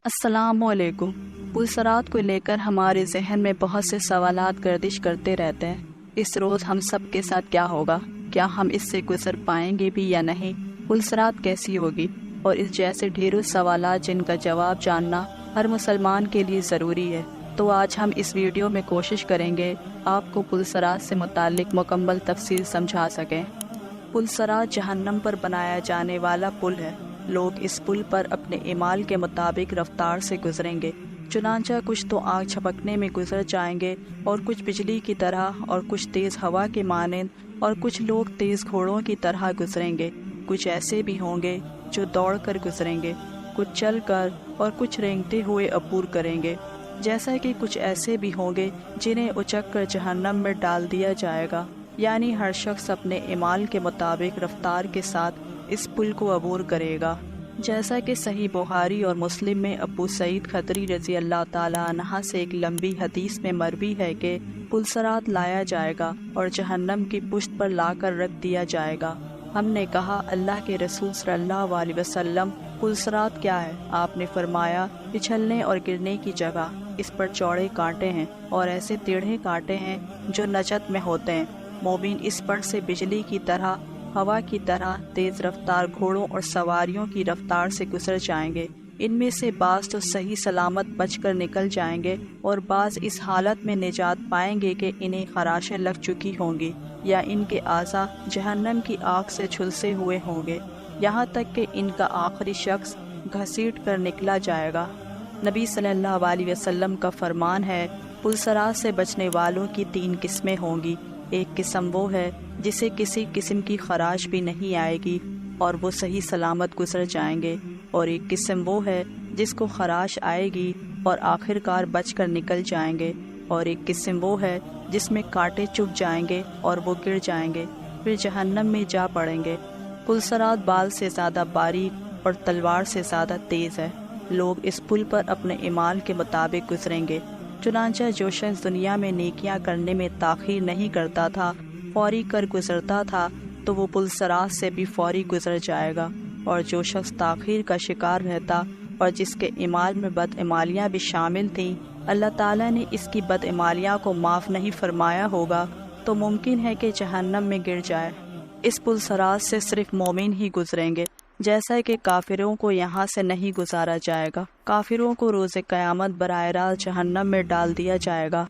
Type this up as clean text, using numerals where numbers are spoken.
السلام علیکم۔ پلسرات کو لے کر ہمارے ذہن میں بہت سے سوالات گردش کرتے رہتے ہیں۔ اس روز ہم سب کے ساتھ کیا ہوگا؟ کیا ہم اس سے گزر پائیں گے بھی یا نہیں؟ پلسرات کیسی ہوگی؟ اور اس جیسے ڈھیروں سوالات جن کا جواب جاننا ہر مسلمان کے لیے ضروری ہے۔ تو آج ہم اس ویڈیو میں کوشش کریں گے آپ کو پلسرات سے متعلق مکمل تفصیل سمجھا سکیں۔ پلسرات جہنم پر بنایا جانے والا پل ہے۔ لوگ اس پل پر اپنے اعمال کے مطابق رفتار سے گزریں گے، چنانچہ کچھ تو آگ چھپکنے میں گزر جائیں گے اور کچھ بجلی کی طرح، اور کچھ تیز ہوا کے مانند، اور کچھ لوگ تیز گھوڑوں کی طرح گزریں گے۔ کچھ ایسے بھی ہوں گے جو دوڑ کر گزریں گے، کچھ چل کر، اور کچھ رینگتے ہوئے عبور کریں گے۔ جیسا کہ کچھ ایسے بھی ہوں گے جنہیں اچک کر جہنم میں ڈال دیا جائے گا، یعنی ہر شخص اپنے اعمال کے مطابق رفتار کے ساتھ اس پل کو عبور کرے گا۔ جیسا کہ صحیح بخاری اور مسلم میں ابو سعید خدری رضی اللہ تعالیٰ عنہ سے ایک لمبی حدیث میں مروی ہے کہ پلسرات لایا جائے گا اور جہنم کی پشت پر لا کر رکھ دیا جائے گا۔ ہم نے کہا، اللہ کے رسول صلی اللہ علیہ وسلم، پلسرات کیا ہے؟ آپ نے فرمایا، پچھلنے اور گرنے کی جگہ۔ اس پر چوڑے کانٹے ہیں اور ایسے ٹیڑھے کانٹے ہیں جو نجت میں ہوتے ہیں۔ مومن اس پر سے بجلی کی طرح، ہوا کی طرح تیز رفتار گھوڑوں اور سواریوں کی رفتار سے گزر جائیں گے۔ ان میں سے بعض تو صحیح سلامت بچ کر نکل جائیں گے، اور بعض اس حالت میں نجات پائیں گے کہ انہیں خراشیں لگ چکی ہوں گی، یا ان کے اعضاء جہنم کی آگ سے جھلسے ہوئے ہوں گے، یہاں تک کہ ان کا آخری شخص گھسیٹ کر نکلا جائے گا۔ نبی صلی اللہ علیہ وسلم کا فرمان ہے، پلسرات سے بچنے والوں کی 3 قسمیں ہوں گی۔ ایک قسم وہ ہے جسے کسی قسم کی خراش بھی نہیں آئے گی اور وہ صحیح سلامت گزر جائیں گے، اور ایک قسم وہ ہے جس کو خراش آئے گی اور آخر کار بچ کر نکل جائیں گے، اور ایک قسم وہ ہے جس میں کانٹے چبھ جائیں گے اور وہ گر جائیں گے، پھر جہنم میں جا پڑیں گے۔ پلسرات بال سے زیادہ باریک اور تلوار سے زیادہ تیز ہے۔ لوگ اس پل پر اپنے اعمال کے مطابق گزریں گے، چنانچہ جو شخص دنیا میں نیکیاں کرنے میں تاخیر نہیں کرتا تھا، فوری کر گزرتا تھا، تو وہ پلسرات سے بھی فوری گزر جائے گا، اور جو شخص تاخیر کا شکار رہتا اور جس کے اعمال میں بدعمالیاں بھی شامل تھیں، اللہ تعالیٰ نے اس کی بدعمالیاں کو معاف نہیں فرمایا ہوگا، تو ممکن ہے کہ جہنم میں گر جائے۔ اس پلسرات سے صرف مومن ہی گزریں گے، جیسا کہ کافروں کو یہاں سے نہیں گزارا جائے گا۔ کافروں کو روز قیامت براہ راست جہنم میں ڈال دیا جائے گا۔